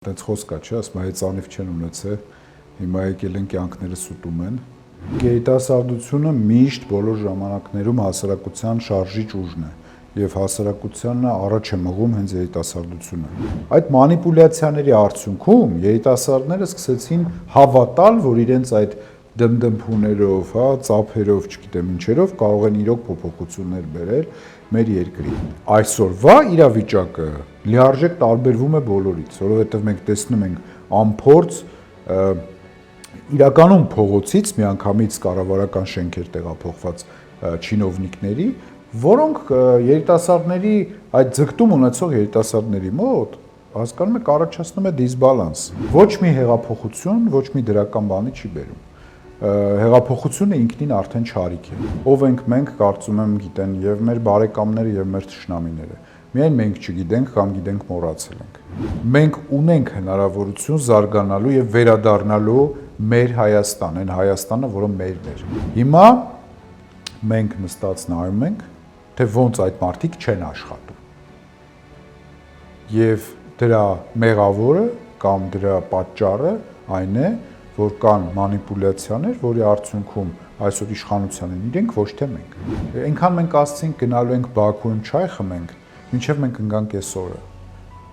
Այդպես խոսքա, չէ, ասում հեծանիվ չեն ունեցել, հիմա եկել են կյանքները սուտում են։ Երիտասարդությունը միշտ բոլոր ժամանակներում հասարակության շարժիչ ուժն է եւ հասարակությանը առաջ է մղում հենց երիտասարդությունը։ Այդ մանիպուլյացիաների արդյունքում երիտասարդները սկսեցին հավատալ, որ իրենց այդ դմդմփուներով, ծափերով, չգիտեմ ինչերով կարող են իրոք փոփոխություններ բերել մեր երկրին։ Այսօրվա իրավիճակը լիարժեք տարբերվում է բոլորից, որովհետև մենք տեսնում ենք անփորձ իրականում փողոցից միանգամից կառավարական շենքեր տեղափոխված չինովնիկների, որոնք երիտասարդների այդ ձգտում ունեցող երիտասարդների մոտ հասկանում եք առաջացնում է դիսբալանս։ Ոչ մի հեղափոխություն, ոչ մի դրական բանի չի բերում։ Հեղափոխությունը ինքնին արդեն չարիք է։ Ով ենք մենք, կարծում եմ գիտեն եւ մեր բարեկամները եւ մեր թշնամիները։ Միայն մենք չգիտենք կամ գիտենք մոռացել ենք։ Մենք ունենք հնարավորություն զարգանալու եւ վերադառնալու մեր Հայաստան, այն Հայաստանը, որը մերն էր։ Հիմա մենք նստած նայում ենք, թե ոնց այդ մարդիկ չեն աշխատում։ Եվ դրա մեղավորը կամ դրա պատճառը այն է, որ կան մանիպուլյացիաներ, որի արդյունքում այսօր իշխանության են իրենք, ոչ թե մենք։ Այնքան մենք ասցինք գնալու ենք Բաքու չայ խմենք, մինչև մենք ընկանք այսօրը։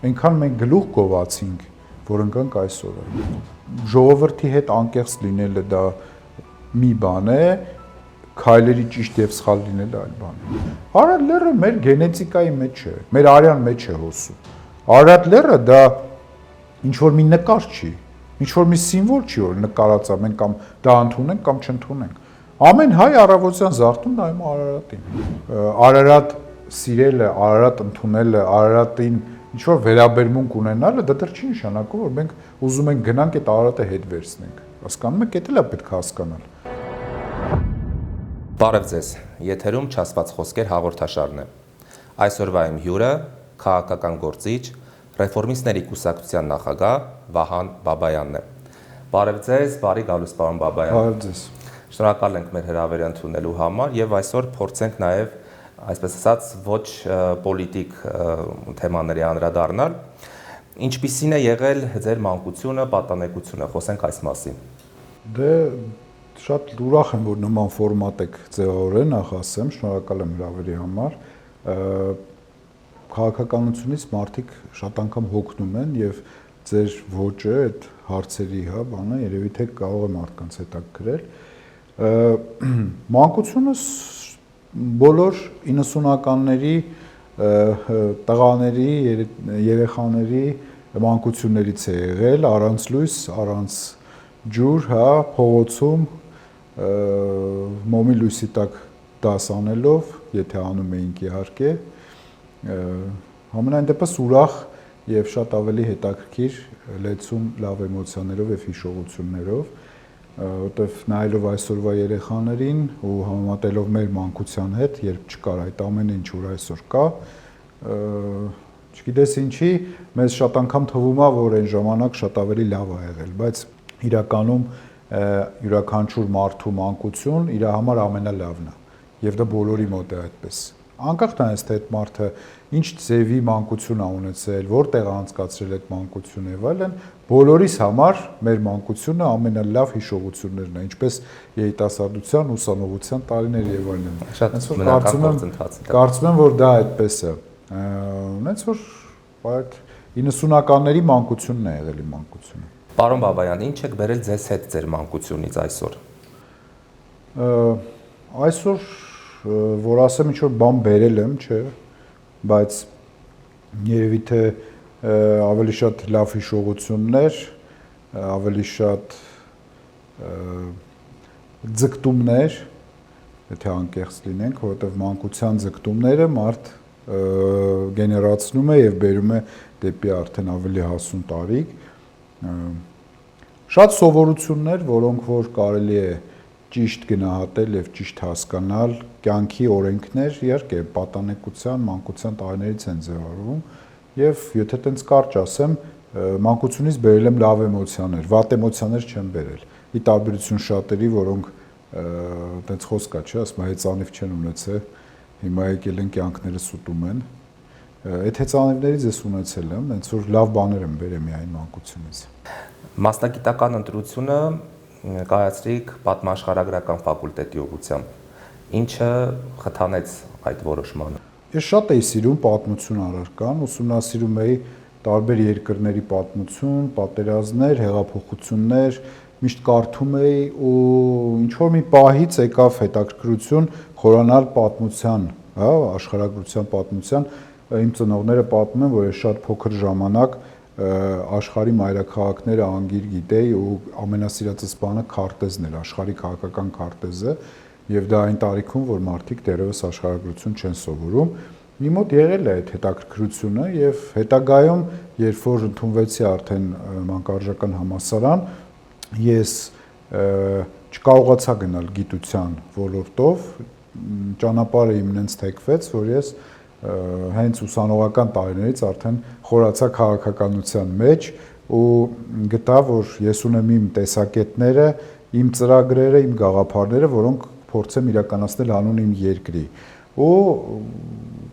Այնքան մենք գլուխ գովացինք, որ ընկանք այսօրը։ Ժողովրդի հետ անկեղծ լինելը դա մի բան է, քայլերի ճիշտ եւ սխալ լինելը այլ բան է։ Արարատ լեռը մեր գենետիկայի մեջ է, մեր արյան մեջ է հոսում։ Արարատ լեռը դա ինչ որ մի նկար չի, ինչ որ մի սիմվոլ չի, որ նկարած է, մենք կամ դա ընդունենք կամ չընդունենք։ Ամեն հայ առավոտյան զարթում նայում Արարատին։ Արարատ սիրելը, Արարատ ընդունելը, Արարատին ինչ որ վերաբերմունք ունենալը դա դեռ չի նշանակում, որ մենք ուզում ենք գնանք այդ Արարատը հետ վերցնենք։ Հասկանում եք, դա էլ է պետք է հասկանալ։ Բարև ձեզ, եթերում չասված խոսքեր հաղորդաշարն է։ Այսօրվա իմ հյուրը քաղաքական գործիչ, ռեֆորմիստների կուսակցության նախագահ Վահան Բաբայանն է։ Բարև ձեզ, բարի գալուս պարոն Բաբայան։ Բարև ձեզ։ Շնորհակալ ենք մեր հրավերը ընդունելու համար եւ այսօր փորձենք նաեւ, այսպես ասած, ոչ պոլիտիկ թեմաների անդրադառնալ։ Ինչպիսին է եղել ձեր մանկությունը, պատանեկությունը, խոսենք այս մասին։ Դե շատ ուրախ եմ, որ նման ֆորմատ եք ձևավորել, նախ ասեմ, շնորհակալ եմ հրավերի համար։ Քաղաքականությունից մարդիկ շատ անգամ հոգնում են եւ ձեր ոճը այդ հարցերի, բանը երևի թե կարող է մարդկանց հետաքրքրել։ Մանկությունս բոլոր 90-ականների տղաների, երեխաների մանկություններից է եղել, առանց լույս, առանց ջուր, փողոցում մոմի լույսի տակ դաս անելով, եթե անում էինք իհարկե, համենայն դեպս ուրախ եւ շատ ավելի հետաքրքիր լեցուն լավ էմոցիաներով եւ հիշողություններով, որտեվ նայելով այսօրվա երեխաներին ու համեմատելով մեր մանկության հետ, երբ չկար այդ ամենը, ինչ որ այսօր կա, չգիտես ինչի, մեզ շատ անգամ թվում է, որ այն ժամանակ շատ ավելի լավ է եղել, բայց իրականում յուրաքանչյուր մարդու մանկություն իր համար ամենալավն է եւ դա բոլորի մոտ է այդպես։ Անկախ նրանից թե այդ մարդը ինչ ձևի մանկություն է ունեցել, որտեղ անցկացրել այդ մանկությունը եւ այլն, բոլորիս համար մեր մանկությունը ամենալավ հիշողություններն է, ինչպես երիտասարդության, ուսանողության տարիները եւ այլն։ Շատ բնական գործընթաց է։ Կարծում եմ, որ դա այդպես է։ Ունեց որ այդ 90-ականների մանկությունն է եղել իմ մանկությունը։ Պարոն Բաբայան, ինչ եք բերել ձեզ հետ ձեր մանկությունից այսօր։ Այսօր որ ասեմ ինչ որ բան բերել եմ, չէ, բայց երևի թե ավելի շատ լավ հիշողություններ, ավելի շատ ձգտումներ, եթե անկեղծ լինենք, որովհետև մանկության ձգտումները մարդ գեներացնում է եւ բերում է դեպի արդեն ավելի հասուն տարիք։ Շատ սովորություններ, որոնք որ կարելի է ճիշտ գնահատել եւ ճիշտ հասկանալ, կյանքի օրենքներ, իհարկե, պատանեկության, մանկության տարիներից են ձևավորվում եւ եթե տենց կարճ ասեմ, մանկությունից բերել եմ լավ էմոցիաներ, վատ էմոցիաներ չեմ բերել։ Ի տարբերություն շատերի, որոնք տենց խոսքա, չէ, ասում հեծանիվ չեն ունեցել, հիմա եկել են կյանքները սուտում են։ Այդ հեծանիվներից ես ունեցել եմ, հենց որ լավ բաներ եմ բերել միայն մանկությունից։ Մասնագիտական ընտրությունը կայացրիք պատմաշխարհագրական ֆակուլտետի ուղղությամբ, ինչը խթանեց այդ որոշմանը։ Ես շատ էի սիրում պատմություն առարկան, ուսումնասիրում էի տարբեր երկրների պատմություն, պատերազմներ, հեղափոխություններ, միշտ կարդում էի ու ինչ որ մի պահից եկավ հետաքրքրություն խորանալ պատմության, հա, աշխարհագրության պատմության։ Իմ ծնողները պատմում են, որ ես շատ փոքր ժամանակ աշխարհի մայրաքաղաքները անգիր գիտեի ու ամենասիրածս բանը քարտեզն էր, աշխարհի քաղաքական քարտեզը, եւ դա այն տարիքում, որ մարդիկ դեռևս աշխարհագրություն չեն սովորում։ Մի մոտ եղել է այդ հետաքրքրությունը եւ հետագայում, երբ որ ընդունվեցի արդեն մանկավարժական համալսարան, ես չկարողացա գնալ գիտության ոլորտով, ճանապարհը իմ նենց թեքվեց, որ ես հենց ուսանողական տարիներից արդեն խորացա քաղաքականության մեջ ու գտա, որ ես ունեմ իմ տեսակետները, իմ ծրագրերը, իմ գաղափարները, որոնք փորձեմ իրականացնել հանուն իմ երկրի։ Ու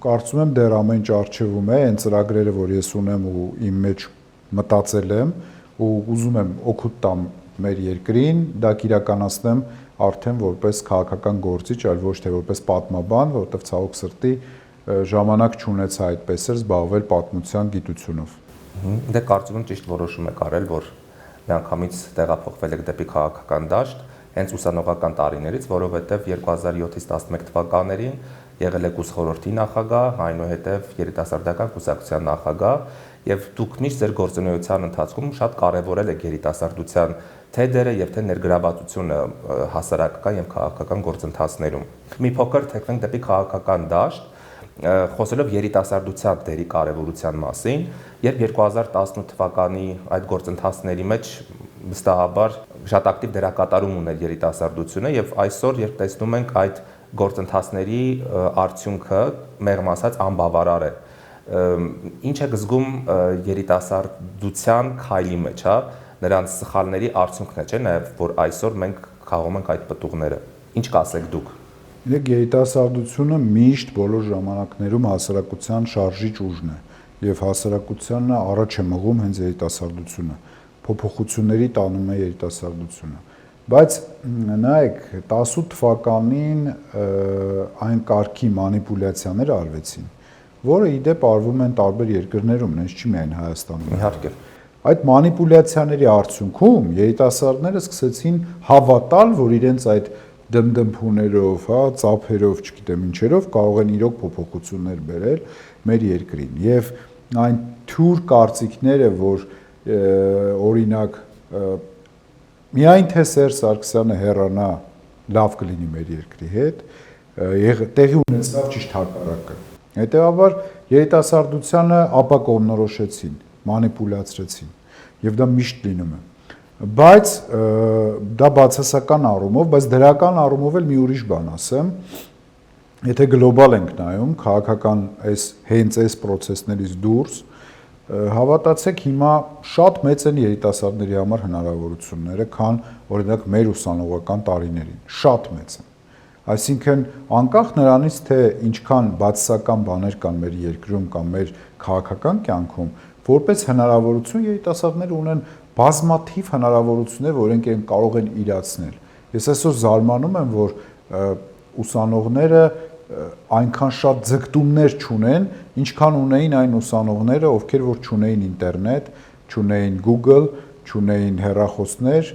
կարծում եմ դեռ ամեն ինչ արժևում է, այն ծրագրերը, որ ես ունեմ ու իմ մեջ մտածել եմ ու ուզում եմ օգուտ տամ մեր երկրին, դա կիրականացնեմ արդեն որպես քաղաքական գործիչ, այլ ոչ թե որպես պատմաբան, որովհետև ցավոք սրտի ժամանակ չունեցա այդպես էլ զբաղվել պատմության գիտությունով։ Դե կարծում եմ ճիշտ որոշում եք արել, որ միանգամից տեղափոխվել եք դեպի քաղաքական դաշտ, հենց ուսանողական տարիներից, որովհետև 2007-ից 11 թվականներին եղել եք ուսխորհրդի նախագահ, այնուհետև երիտասարդական կուսակցության նախագահ, եւ դուք միշտ ձեր գործունեության ընթացքում շատ կարեւորել եք երիտասարդության թե դերը եւ թե ներգրավվածությունը հասարակական եւ քաղաքական գործընթացներում։ Մի փոքր թեքվենք դեպի քաղաքական դաշտ, խոսելով երիտասարդության դերի կարևորության մասին, երբ 2018 թվականի այդ գործընթացների մեջ վստահաբար շատ ակտիվ դերակատարում ուներ երիտասարդությունը եւ այսօր երբ տեսնում ենք այդ գործընթացների արդյունքը մեղմ ասած անբավարար է։ Ինչ է զգում երիտասարդության քայլի մեջ, հա, նրանց սխալների արդյունքն է, չէ՞, նաեւ որ այսօր մենք խաղում ենք այդ պտուղները։ Ինչ կասեք դուք։ Իրեք երիտասարդությունը միշտ բոլոր ժամանակներում հասարակության շարժիչ ուժն է եւ հասարակությանը առաջ է մղում հենց երիտասարդությունը, փոփոխությունների տանում է երիտասարդությունը։ Բայց նայեք 18 թվականին այն կարգի մանիպուլյացիաներ արվեցին, որը իդեպ արվում են տարբեր երկրներում, նենց չի միայն Հայաստանում։ Իհարկե։ Այդ մանիպուլյացիաների արդյունքում երիտասարդները սկսեցին հավատալ, որ իրենց այդ դմդմփուներով, հա, ծափերով, չգիտեմ ինչերով կարող են իրոք փոփոխություններ բերել մեր երկրին։ Եվ այն թյուր կարծիքները, որ օրինակ միայն թե Սերժ Սարգսյանը հեռանա, լավ կլինի մեր երկրի հետ, տեղի ունեցավ ճիշտ հակառակը։ Հետևաբար երիտասարդությանը ապակողմնորոշեցին, մանիպուլացրեցին, եւ դա միշտ լինում է։ Բայց դա բացասական առումով, բայց դրական առումով էլ մի ուրիշ բան ասեմ, եթե գլոբալ ենք նայում, քաղաքական հենց այս process-ներից դուրս, հավատացեք հիմա շատ մեծ են երիտասարդների համար հնարավորությունները, քան օրինակ մեր ուսանողական տարիներին, շատ մեծ են։ Այսինքն անկախ նրանից, թե ինչքան բացասական բաներ կան մեր երկրում կամ մեր քաղաքական կյանքում, որպես հնարավորություն երիտասարդները ունեն բազմաթիվ հնարավորություններ, որոնք են կարող են իրացնել։ Ես այսօր զարմանում եմ, որ ուսանողները այնքան շատ ձգտումներ չունեն, ինչքան ունեին այն ուսանողները, ովքեր որ չունեին ինտերնետ, չունեին Google, չունեին հեռախոսներ,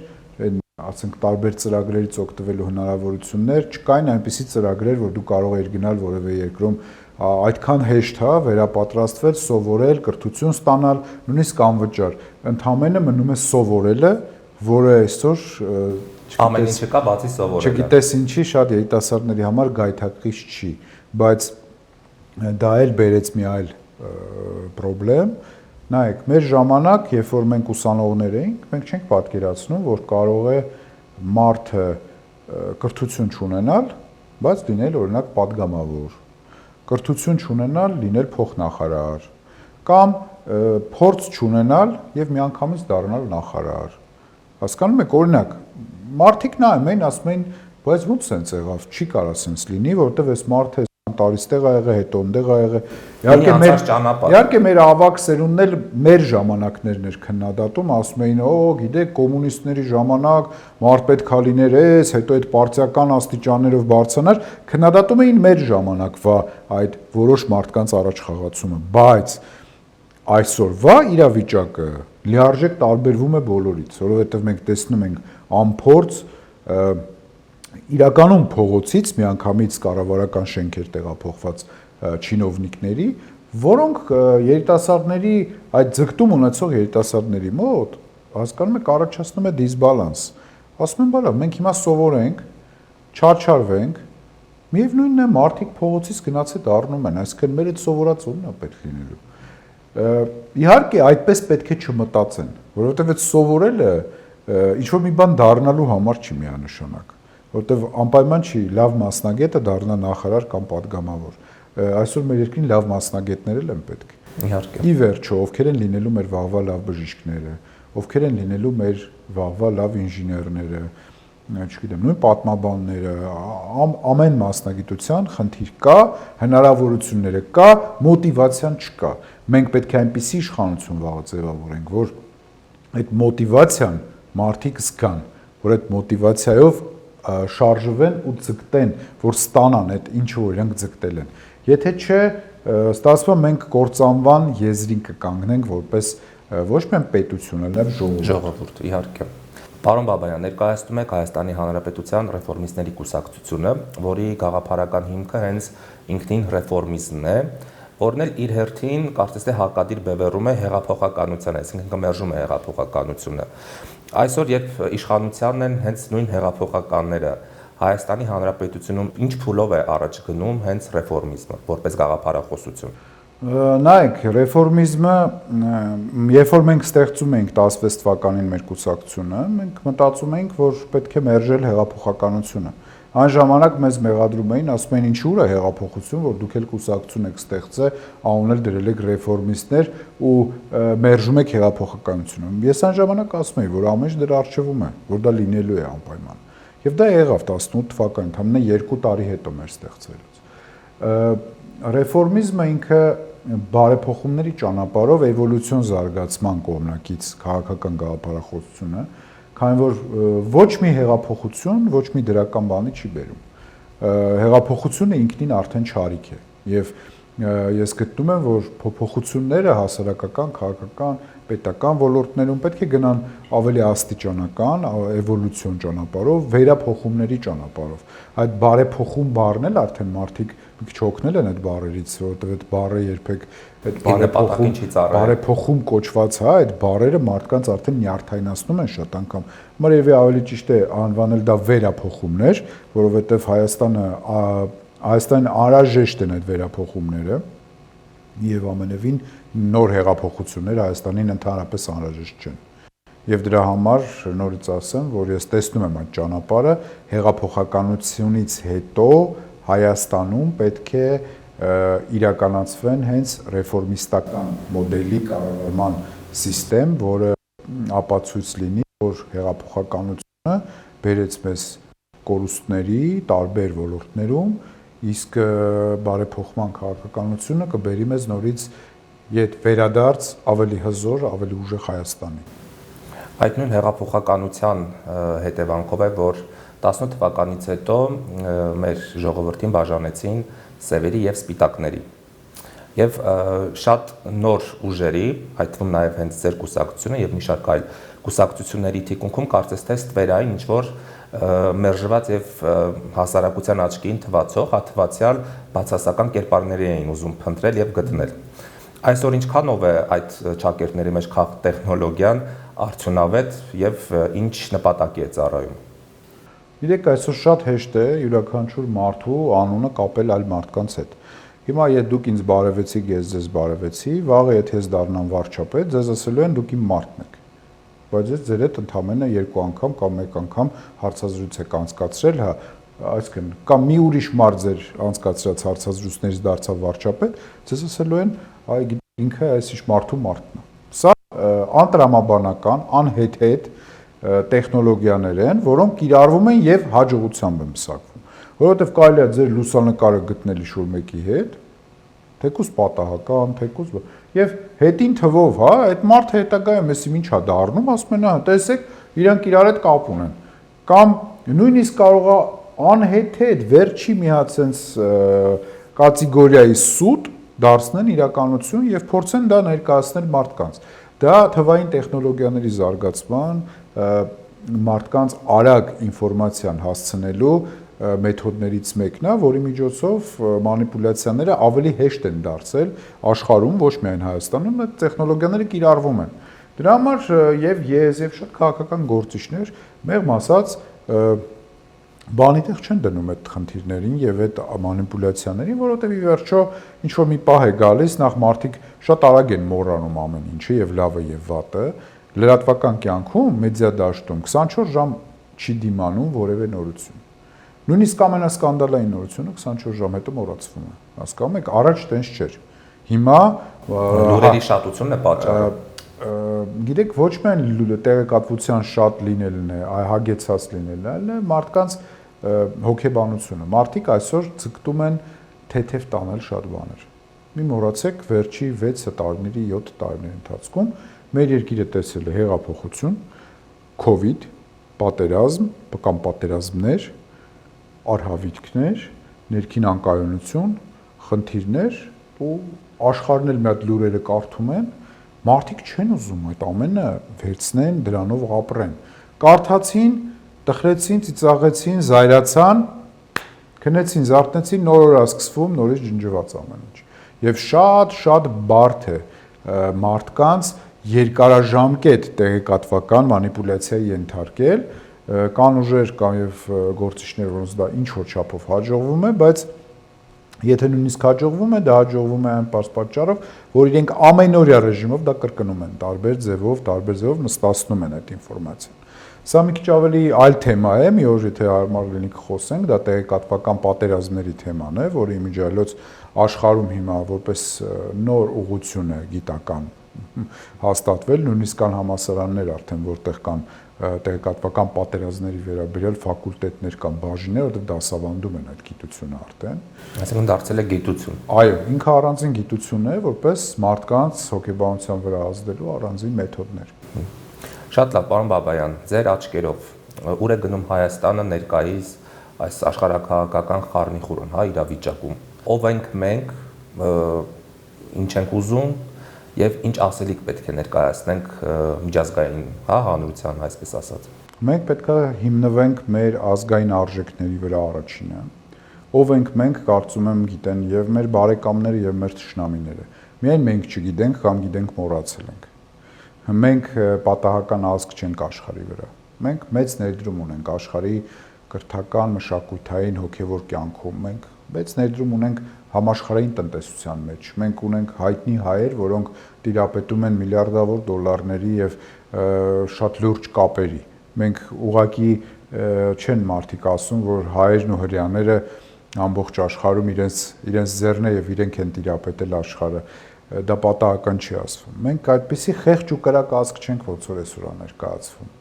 ասենք տարբեր ծրագրերից օգտվելու հնարավորություններ, չկային այնպիսի ծրագրեր, որ դու կարող ես գնալ որևէ երկրում այդքան հեշտ, հա, վերապատրաստվել, սովորել, կրթություն ստանալ, նույնիսկ անվճար։ Ընդհանրապես մնում է սովորելը, որը այսօր ամեն ինչը կա բացի սովորելը։ Չգիտես ինչի շատ երիտասարդների համար գայթակղիչ չի, բայց դա էլ բերեց մի այլ խնդրեմ։ Նայեք, մեր ժամանակ, երբ որ մենք ուսանողներ էինք, մենք չենք պատկերացնում, որ կարող է մարդը կրթություն չունենալ, բայց լինել օրինակ падգամավոր, կրթություն չունենալ, լինել փոխնախարար, կամ փորձ չունենալ եւ միանգամից դառնալ նախարար։ Հասկանում եք, օրինակ, մարդիկ նայում են, ասում են, բայց ո՞նց սենց եղավ, չի կարա սենց լինի, որովհետեւ այս մարդը տարիստեղ ա եղել, հետո ընդեղ ա եղել։ ճանապարհ։ Իհարկե մեր ավակ սերունդն էլ մեր ժամանակներն էր քննադատում, ասում էին, գիտեք, կոմունիստների ժամանակ մարդ պետք է լիներ էս, հետո այդ պարտիական աստիճաններով բարձրանար, քննադատում էին մեր ժամանակվա այդ որոշ մարդկանց առաջ խաղացումը, բայց այսօրվա իրավիճակը լիարժեք տարբերվում է բոլորից, որովհետև մենք տեսնում ենք անփորձ իրականում փողոցից միանգամից կառավարական շենքեր տեղափոխված չինովնիկների, որոնք երիտասարդների այդ ձգտում ունեցող երիտասարդների մոտ հասկանում եք առաջացնում է դիսբալանս։ Ասում են, բալա, մենք հիմա սովորենք, չարչարվենք, միևնույնն է մարդիկ փողոցից գնացել դառնում են, այսինքն մեր այդ սովորածունն է պետք լինելու։ Իհարկե այդպես պետք է չմտածեն, որովհետև այդ սովորելը ինչ-որ մի բան դառնալու համար չի միանշանակ, որովհետև անպայման չի լավ մասնագետը դառնա նախարար կամ падգամավոր։ Այսօր մեր երկրին լավ մասնագետներ են պետք։ Իհարկե։ Ի վերջո, ովքեր են լինելու մեր վաղվա լավ բժիշկները, ովքեր են լինելու մեր վաղվա լավ ինժեներները, չգիտեմ, նույն պատմաբանները, ամեն մասնագիտության խնդիր կա, հնարավորությունները կա, մոտիվացիան չկա։ Մենք պետք է այնպիսի իշխանություն վաղը ձևավորենք, որ այդ մոտիվացիան մարդիկ զգան, որ այդ մոտիվացիայով շարժվեն ու ձգտեն, որ ստանան այդ ինչը որ իրենք ձգտել են։ Եթե չէ, ստացվում է մենք կործանվան եզրին կկանգնենք որպես ոչ միայն պետություն, այլև ժողովուրդ, իհարկե։ Պարոն Բաբայան, ներկայացնում եք Հայաստանի Հանրապետության ռեֆորմիստների կուսակցությունը, որի գաղափարական հիմքը հենց ինքնին ռեֆորմիզմն է, որն էլ իր հերթին կարծես թե հակադիր բևեռում է հեղափոխականության, այսինքն կմերժում է հեղափոխականությունը։ Այսօր երբ իշխանությանն են հենց նույն հեղափոխականները, Հայաստանի Հանրապետությունում ինչ փուլով է առաջ գնում հենց ռեֆորմիզմը, որպես գաղափարախոսություն։ Նայեք, ռեֆորմիզմը, երբ որ մենք ստեղծում էինք 16 թվականին մեր կուսակցությունը, մենք մտածում էինք, որ պետք է մերժել հեղափոխականությունը։ Այն ժամանակ մեզ մեղադրում էին, ասում էին ինչու՞ է հեղափոխություն, որ դուք էլ կուսակցություն եք ստեղծել, անունել դրել եք ռեֆորմիստներ ու մերժում եք հեղափոխականությունը։ Ես այն ժամանակ ասում էի, որ ամեն ինչ դրա առջևում է, որ դա լինելու է անպայման։ Եվ դա եղավ 18 թվականին, ընդամենը 2 տարի հետո մեր ստեղծվելուց։ Ռեֆորմիզմը ինքը բարեփոխումների ճանապարհով էվոլյուցիոն զարգացման կողմնակից քաղաքական գաղափարախոսություն է, քանի որ ոչ մի հեղափոխություն, ոչ մի դրական բանի չի բերում։ Հեղափոխությունը ինքնին արդեն չարիք է, եւ ես գտնում եմ, որ փոփոխությունները հասարակական, քաղաքական, պետական ոլորտներում պետք է գնան ավելի աստիճանական, էվոլյուցիոն ճանապարհով, վերափոխումների ճանապարհով։ Այդ բարեփոխում բառն էլ արդեն մարդիկ մի քիչ օգնել են այդ բառերից, որովհետև այդ բառը երբեք այդ բարեփոխում կոչված, հա, այդ բառերը մարդկանց արդեն նյարդայնացնում են շատ անգամ։ Հիմա երևի ավելի ճիշտ է անվանել դա վերափոխումներ, որովհետև Հայաստանին անհրաժեշտ են այդ վերափոխումները եւ ամենևին նոր հեղափոխություններ Հայաստանին ընդհանրապես անհրաժեշտ չեն։ Եվ դրա համար նորից ասեմ, որ ես տեսնում եմ այդ ճանապարհը հեղափոխականությունից հետո Հայաստանում պետք է իրականացվեն հենց ռեֆորմիստական մոդելի կառավարման համակարգ, որը ապացույց լինի, որ հեղափոխականությունը բերեց մեզ կորուստների տարբեր ոլորտներում, իսկ բարեփոխման քաղաքականությունը կբերի մեզ նորից վերադարձ ավելի հզոր, ավելի ուժեղ Հայաստանի։ Այդ նույն հեղափոխականության հետևանքով է, որ 18 թվականից հետո մեր ժողովրդին բաժանեցին սևերի եւ սպիտակների։ Եվ շատ նոր ուժերի, այդ թվում նաեւ հենց ձեր կուսակցությունը եւ մի շարք այլ կուսակցությունների թիկունքում կարծես թե ստվերային ինչ որ մերժված եւ հասարակության աչքին թվացող, հատվածյալ բացասական կերպարների էին ուզում փնտրել եւ գտնել։ Այսօր ինչքանով է այդ ճակերտների մեջ տեխնոլոգիան արդյունավետ եւ ինչ նպատակի է ծառայում։ Գիտեք, այսօր շատ հեշտ է յուրաքանչյուր մարդու անունը կապել այլ մարդկանց հետ։ Հիմա եթե դուք ինձ բարևեցիք, ես ձեզ բարևեցի, վաղը եթե ես դառնամ վարչապետ, ձեզ ասելու են դուք իմ մարդն եք։ Բայց ես ձեր հետ ընդամենը 2 անգամ կամ 1 անգամ հարցազրույց եք անցկացրել, հա, այսինքն կամ մի ուրիշ մարդ ձեր անցկացրած հարցազրույցներից դարձավ վարչապետ, ձեզ ասելու են, այ ինքը այսիշ մարդու մարդն է։ Սա անտրամաբանական, անհեթեթ տեխնոլոգիաներ են, որոնք կիրառվում են եւ հաջողությամբ են մսակվում։ որովհետև կարելի է ձեր լուսանկարը գտնել ինչ-որ մեկի հետ, թեկուզ պատահական, թեկուզ եւ հետին թվով, հա, այդ մարդը հետագայում էսի ինչա դառնում, ասում են, հա, տեսեք, իրանք իրար հետ կապ ունեն։ Կամ նույնիսկ կարող է անհեթեթ վերջի մի հատ sense կատեգորիայի սուտ դարձնեն իրականություն եւ փորձեն դա ներկայացնել մարդկանց։ Դա թվային տեխնոլոգիաների զարգացման, մարդկանց արագ ինֆորմացիան հասցնելու մեթոդներից մեկն է, որի միջոցով մանիպուլյացիաները ավելի հեշտ են դարձել աշխարհում, ոչ միայն Հայաստանում, այդ տեխնոլոգիաները կիրառվում են։ Դրա համար եւ ես եւ շատ քաղաքական գործիչներ, մեղմ ասած, բանի տեղ չեն դնում այդ խնդիրներին եւ այդ մանիպուլյացիաներին, որովհետեւ ի վերջո ինչ որ մի պահ է գալիս, նախ մարդիկ շատ արագ են մոռանում ամեն ինչը եւ լավը եւ վատը, լրատվական կյանքում մեդիա դաշտում 24 ժամ չի դիմանում որևէ նորություն։ Նույնիսկ ամենասկանդալային նորությունը 24 ժամ հետո մոռացվում է։ Հասկանում եք, առաջ տենց չէր։ Հիմա լուրերի շատությունն է պատճառը։ Գիտեք, ոչ միայն տեղեկատվության շատ լինելն է, հագեցած լինելն է, այլ մարդկանց հոգեբանությունը։ Մարդիկ այսօր ձգտում են թեթև տանել շատ բաներ։ Մի մոռացեք, վերջի 6 տարիների, 7 տարիների ընթացքում մեր երկիրը տեսել է հեղափոխություն, COVID, պատերազմ կամ պատերազմներ, արհավիրքներ, ներքին անկայունություն, խնդիրներ ու աշխարհն էլ մի հատ լուրերը կարդում են, մարդիկ չեն ուզում այդ ամենը վերցնեն, դրանով ապրեն։ Կարդացին, տխրեցին, ծիծաղեցին, զայրացան, քնեցին, զարթնեցին, նոր օր է սկսվում, նորից ջնջված ամեն ինչ։ Եվ շատ բարդ է մարդկանց երկարաժամկետ տեղեկատվական մանիպուլյացիայի ենթարկել, կան ուժեր կամ եւ գործիչներ, որոնց դա ինչ որ չափով հաջողվում է, բայց եթե նույնիսկ հաջողվում է, դա հաջողվում է այն պատճառով, որ իրենք ամենօրյա ռեժիմով դա կրկնում են, տարբեր ձևով նստացնում են այդ ինֆորմացիան։ Սա մի քիչ ավելի այլ թեմա է, մի օր եթե հարմար լինի կխոսենք, դա տեղեկատվական պատերազմների թեման է, որը իմիջիայլոց աշխարհում հիմա որպես նոր ուղղություն է գիտական հաստատվել, նույնիսկ կան համալսարաններ արդեն, որտեղ կան տեղեկատվական պատերազմների վերաբերյալ ֆակուլտետներ կամ բաժիններ, որտեղ դասավանդում են այդ գիտությունը արդեն։ Այսինքն դարձել է գիտություն։ Այո, ինքը առանձին գիտություն է, որպես մարդկանց հոգեբանության վրա ազդելու առանձին մեթոդներ։ Շատ լավ, պարոն Բաբայան, ձեր աչքերով ուր է գնում Հայաստանը ներկայիս այս աշխարհակաղակական խառնիխուրն, հա, իրավիճակում։ Ով ենք մենք, ինչ ենք ուզում եւ ինչ ասելիք պետք է ներկայացնենք միջազգային, հա, հանրության, այսպես ասած։ Մենք պետք է հիմնվենք մեր ազգային արժեքների վրա առաջինը։ Ով ենք մենք, կարծում եմ, գիտեն եւ մեր բարեկամները եւ մեր թշնամիները։ Միայն մենք չգիտենք կամ գիտենք մոռացել ենք։ Մենք պատահական ազգ չենք աշխարհի վրա։ Մենք մեծ ներդրում ունենք աշխարհի կրթական, մշակութային, հոգևոր կյանքում։ Մենք մեծ ներդրում ունենք համաշխարհային տնտեսության մեջ։ Մենք ունենք հայտնի հայեր, որոնք տիրապետում են միլիարդավոր դոլարների եւ շատ լուրջ կապերի։ Մենք ուղղակի չեն մարդիկ ասում, որ հայերն ու հրեաները ամբողջ աշխարհում իրենց ձեռն է եւ իրենք են տիրապետել աշխարհը։ Դա պատահական չի ասվում։ Մենք այդպիսի խեղճ ու կրակ ազգ չենք, ոնց որ այսօր ներկայացվում։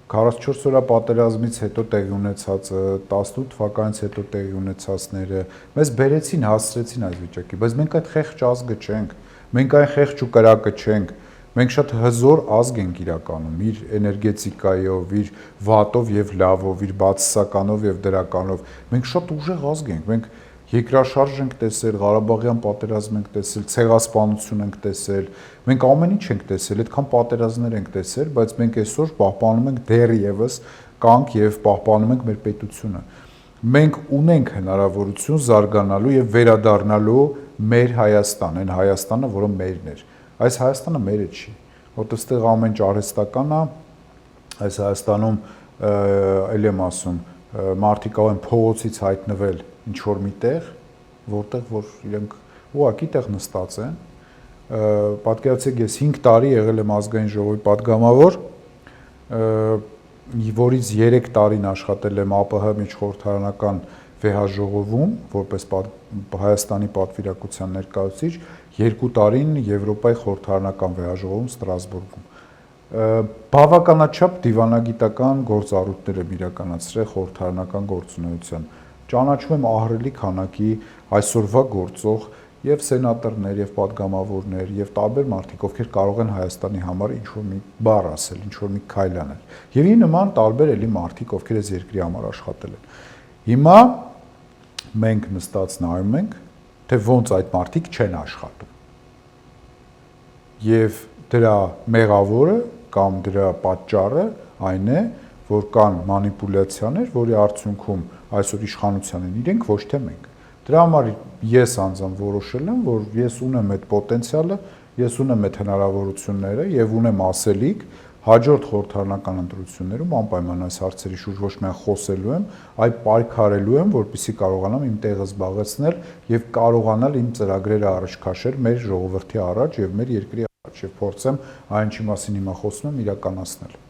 44 օրյա պատերազմից հետո տեղի ունեցածը, 18 թվականից հետո տեղի ունեցածները մեզ բերեցին, հասցրեցին այս վիճակի, բայց մենք այդ խեղճ ազգը չենք, մենք այն խեղճ ու կրակը չենք, մենք շատ հզոր ազգ ենք իրականում, իր էներգետիկայով, իր վատով եւ լավով, իր բացասականով եւ դրականով, մենք շատ ուժեղ ազգ ենք, մենք երկրաշարժ ենք տեսել, Ղարաբաղյան պատերազմ ենք տեսել, ցեղասպանություն ենք տեսել, մենք ամեն ինչ ենք տեսել, այդքան պատերազմներ ենք տեսել, բայց մենք այսօր պահպանում ենք դեռևս կանք եւ պահպանում ենք մեր պետությունը։ Մենք ունենք հնարավորություն զարգանալու եւ վերադառնալու մեր Հայաստան, այն Հայաստանը, որը մերն էր։ Այս Հայաստանը մերը չի, որտեղ ստեղ ամեն ինչ արհեստական է, այս Հայաստանում ել եմ ասում, մարդիկ կարող են փողոցից հայտնվել ինչ որ միտեղ, որտեղ որ իրենք ուղղակի տեղ նստած են։ Պատկերացրեք, ես 5 տարի եղել եմ ազգային ժողովի պատգամավոր, որից 3 տարին աշխատել եմ ԱՊՀ միջխորհրդարանական վեհաժողովում, որպես Հայաստանի պատվիրակության ներկայացուցիչ, 2 տարին Եվրոպայի խորհրդարանական վեհաժողովում Ստրասբուրգում։ Բավականաչափ դիվանագիտական գործառույթներ եմ իրականացրել խորհրդարանական գործունեության ճանաչում եմ ահռելի քանակի այսօրվա գործող եւ սենատորներ, եւ падգամավորներ, եւ տարբեր մարդիկ, ովքեր կարող են Հայաստանի համար ինչ-որ մի բառ ասել, ինչ-որ մի քայլ անել։ Եվ ի նման տարբեր էլի մարդիկ, ովքեր այս երկրի համար աշխատել են։ Հիմա մենք նստած նայում ենք, թե ոնց այդ մարդիկ չեն աշխատում։ Եվ դրա մեղավորը կամ դրա պատճառը այն է, որ կան մանիպուլյացիաներ, որի արդյունքում այսօր իշխանության են իրենք, ոչ թե մենք։ Դրա համար ես անձամբ որոշել եմ, որ ես ունեմ այդ պոտենցիալը, ես ունեմ այդ հնարավորությունները եւ ունեմ ասելիք հաջորդ խորհրդարանական ընտրություններում անպայման այս հարցերի շուրջ ոչ միայն խոսելու եմ, այլ պայքարելու եմ, որպեսզի կարողանամ իմ տեղը զբաղեցնել եւ կարողանալ իմ ծրագրերը առաջ քաշել մեր ժողովրդի առաջ եւ մեր երկրի առաջ եւ փորձեմ այն ինչի մասին հիմա խոսում եմ իրականացնել։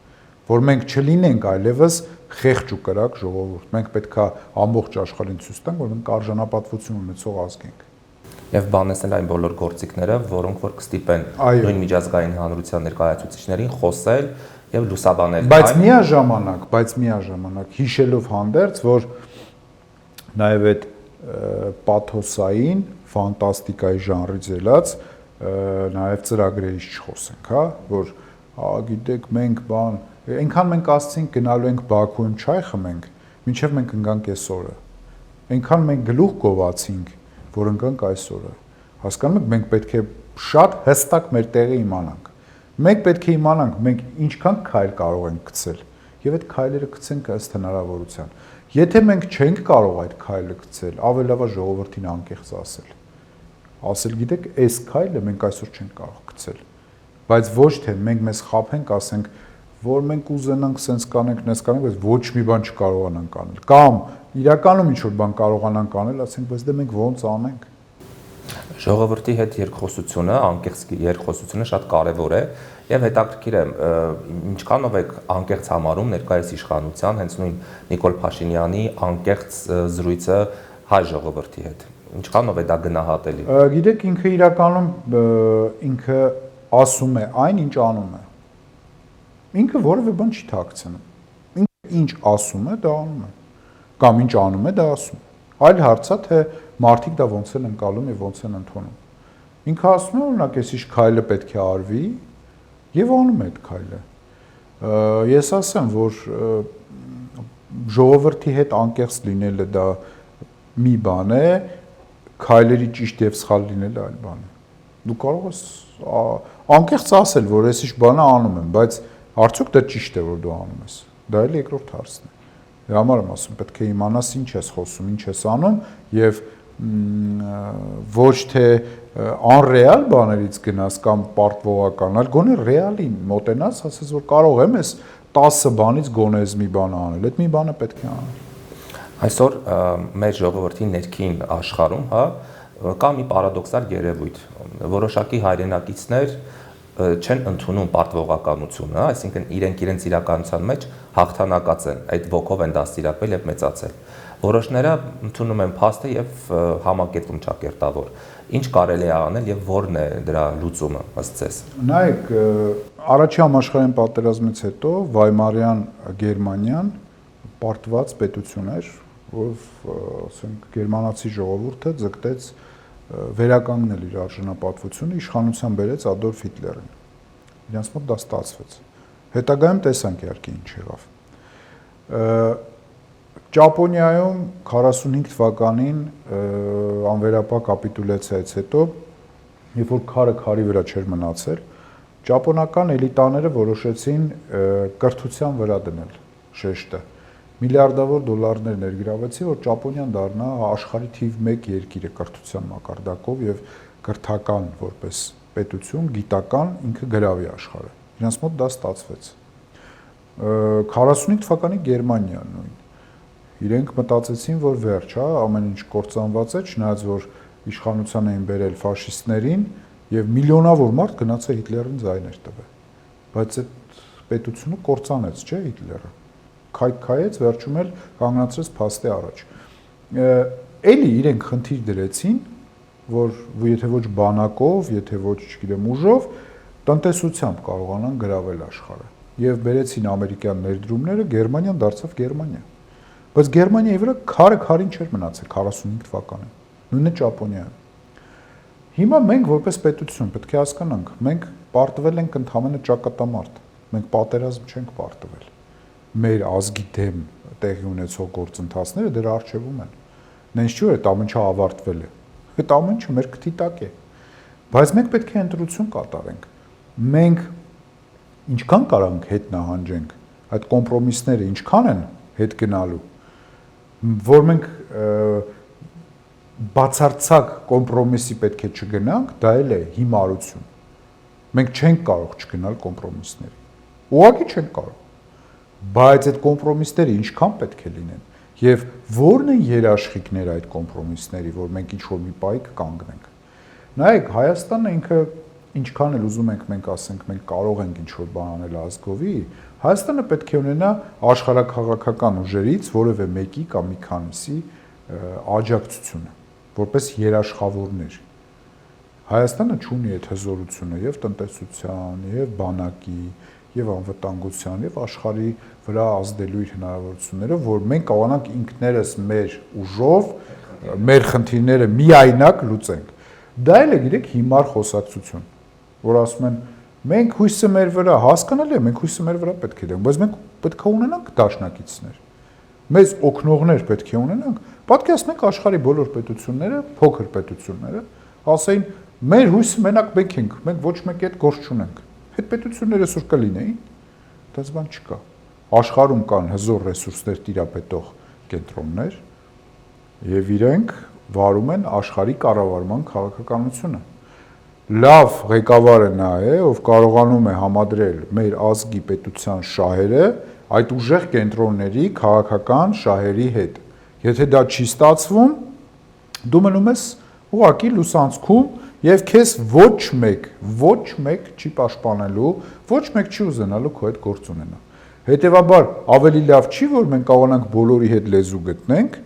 Որ մենք չլինենք այլևս խեղճ ու կրակ ժողովուրդ։ Մենք պետքա ամբողջ աշխարհին ցույց տանք, որ մենք արժանապատվություն ունեցող ազգ ենք։ Եվ բանեցնել այն բոլոր գործիքները, որոնք որ կստիպեն նույն միջազգային հանրության ներկայացուցիչներին խոսել եւ լուսաբանել։ Բայց միաժամանակ հիշելով հանդերձ, որ նաեւ այդ պաթոսային, ֆանտաստիկայի ժանրից ելած նաեւ ծրագրերից չխոսենք, հա, որ գիտեք, մենք այնքան մենք ասցինք գնալու ենք Բաքուում չայ խմենք, մինչև մենք ընկանք այսօրը։ Այնքան մենք գլուխ գովացինք, որ ընկանք այսօրը։ Հասկանում եք, մենք պետք է շատ հստակ մեր տեղը իմանանք։ Մենք պետք է իմանանք, մենք ինչքան քայլ կարող ենք գցել, եւ այդ քայլերը գցենք ըստ հնարավորության։ Եթե մենք չենք կարող այդ քայլը գցել, ավելի լավ է ժողովրդին անկեղծ ասել։ Ասել, գիտեք, այս քայլը մենք այսօր չենք կարող գցել։ Բայց ոչ թե մենք մեզ խափենք, ասենք, որ մենք ուզենանք սենց կանենք, նես կանենք, բայց ոչ մի բան չկարողանանք անել։ Կամ իրականում ինչ-որ բան կարողանանք անել, ասենք, բայց դե մենք ոնց անենք։ Ժողովրդի հետ երկխոսությունը, անկեղծ երկխոսությունը շատ կարևոր է եւ հետաքրքիր է, ինչքանով եք անկեղծ համարում ներկայիս իշխանության հենց նույն Նիկոլ Փաշինյանի անկեղծ զրույցը հայ ժողովրդի հետ։ Ինչքանով է դա գնահատելի։ Գիտեք, ինքը իրականում ինքը ասում է այն, ինչ անում է։ Ինքը որևէ բան չի թաքցնում։ Ինքը ինչ ասում է, դա անում է։ Կամ ինչ անում է, դա ասում է։ Այլ հարց է, թե մարդիկ դա ոնց են ընկալում եւ ոնց են ընդունում։ Ինքը ասում է, օրինակ, այսիշ քայլը պետք է արվի եւ անում է այդ քայլը։ Ես ասեմ, որ ժողովրդի հետ անկեղծ լինելը դա մի բան է, քայլերի ճիշտ եւ սխալ լինելը այլ բան է։ Դու կարող ես անկեղծ ասել, որ այսիշ բանը անում եմ, բայց արդյոք դա ճիշտ է, որ դու անում ես։ Դա էլ երկրորդ հարցն է։ Դրա համար եմ ասում, պետք է իմանաս ինչ ես խոսում, ինչ ես անում եւ ոչ թե անռեալ բաներից գնաս կամ պարտվողական, այլ գոնե ռեալին մոտենաս, ասես որ կարող եմ ես 10 բանից գոնե ես մի բան անել, այդ մի բանը պետք է անել։ Այսօր մեր ժողովրդի ներքին աշխարհում, հա, կա մի պարադոքսալ երևույթ, որոշակի հայրենակիցներ չեն ընդունում պարտվողականությունը, այսինքն իրենց իրականության մեջ հաղթանակած են, այդ ոգով են դաստիարակվել եւ մեծացել։ Որոշները ընդունում են փաստը եւ համակերպում ճակերտավոր։ Ինչ կարելի է անել եւ որն է դրա լուծումը ըստ ձեզ։ Նայեք, առաջի համաշխարհային պատերազմից հետո Վայմարյան Գերմանիան պարտված պետություն էր, որով, ասենք, գերմանացի ժողովուրդը ձգտեց վերականգնել իր արժանապատվությունը, իշխանության բերեց Ադոլֆ Հիտլերին։ Իրենց մոտ դա ստացվեց։ Հետագայում տեսանք իհարկե ինչ եղավ։ Ճապոնիայում 45 թվականին անվերապահ կապիտուլյացիայից հետո, երբ որ քարը քարի վրա չէր մնացել, ճապոնական էլիտաները որոշեցին կրթության վրա դնել շեշտը։ Միլիարդավոր դոլարներ ներգրավեցին, որ Ճապոնիան դառնա աշխարհի թիվ 1 երկիրը կրթության մակարդակով եւ կրթական որպես պետություն, գիտական ինքը գրավի աշխարհը։ Իրենց մոտ դա ստացվեց։ 45 թվականի Գերմանիան նույն։ Իրենք մտածեցին, որ վերջ, հա, ամեն ինչ կործանված է, չնայած որ իշխանության էին բերել ֆաշիստներին եւ միլիոնավոր մարդ գնաց է Հիտլերին ձայներ տվել։ Բայց այդ պետությունը կործանեց, չէ՞ Հիտլերը։ Քայքայեց, վերջում էլ կանգնացրեց փաստի առաջ։ Էլի իրենք խնդիր դրեցին, որ եթե ոչ բանակով, եթե ոչ, չգիտեմ, ուժով, տնտեսությամբ կարողանան գրավել աշխարհը։ Եվ բերեցին ամերիկյան ներդրումները, Գերմանիան դարձավ Գերմանիա։ բայց Գերմանիայի վրա քարը քարին չէր մնացել 45 թվականին։ Նույնը Ճապոնիայում։ Հիմա մենք որպես պետություն պետք է հասկանանք, մենք պարտվել ենք ընդհանրապես ճակատամարտ։ Մենք պատերազմ չենք պարտվել։ Մեր ազգի դեմ տեղի ունեցող գործընթացները դրա առջևում են։ Նենց չէ, այդ ամենը ավարտվել է։ Այդ ամենը մեր քթի տակ է։ Բայց մենք պետք է ընտրություն կատարենք։ Մենք ինչքան կարող ենք հետ նահանջենք, այդ կոմպրոմիսները ինչքան են հետ գնալու, որ մենք բացարձակ կոմպրոմիսի պետք է չգնանք, դա էլ է հիմարություն։ Մենք չենք կարող չգնալ կոմպրոմիսների։ Ուղղակի չենք կարող։ Բայց այդ կոմպրոմիսները ինչքան պետք է լինեն եւ ո՞րն են երաշխիքները այդ կոմպրոմիսների, որ մենք ինչ-որ մի պահի կկանգնենք։ Նայեք, Հայաստանը ինքը ինչքան էլ ուզում ենք մենք ասենք, մենք կարող ենք ինչ-որ բան անել ազգովի, Հայաստանը պետք է ունենա աշխարհաքաղաքական ուժերից որևէ մեկի կամ մի քանիսի աջակցությունը, որպես երաշխավորներ։ Հայաստանը չունի այդ հզորությունը եւ տնտեսության, եւ բանակի, եւ անվտանգության, եւ աշխարհի վրա ազդելու իր հնարավորությունները, որ մենք կարողանանք ինքներս մեր ուժով մեր խնդիրները միայնակ լուծենք։ Դա էլ է, գիտեք, հիմար խոսակցություն, որ ասում են մենք հույսը մեր վրա, հասկանալի է, մենք հույսը մեր վրա պետք է դենք, բայց մենք պետք է ունենանք դաշնակիցներ։ Մեզ օգնողներ պետք է ունենանք։ Պատկերացնենք աշխարհի բոլոր պետությունները, փոքր պետությունները, ասեին մեր հույսը մենակ մենք ենք, մենք ոչ մեկի հետ գործ չունենք։ Այդ պետությունները սուր կլինեին, դες բան չկա։ Աշխարհում կան հզոր ռեսուրսներ տիրապետող կենտրոններ եւ իրենք վարում են աշխարհի կառավարման քաղաքականությունը։ Լավ ղեկավարը նա է, ով կարողանում է համադրել մեր ազգի պետության շահերը այդ ուժեղ կենտրոնների քաղաքական շահերի հետ։ Եթե դա չի ստացվում, դու մնում ես ուղղակի լուսանցքում եւ քեզ ոչ մեկ չի պաշտպանելու, ոչ մեկ չի ուզենալու քո հետ գործ ունենալ։ Հետևաբար ավելի լավ չի, որ մենք կարողանանք բոլորի հետ լեզու գտնենք,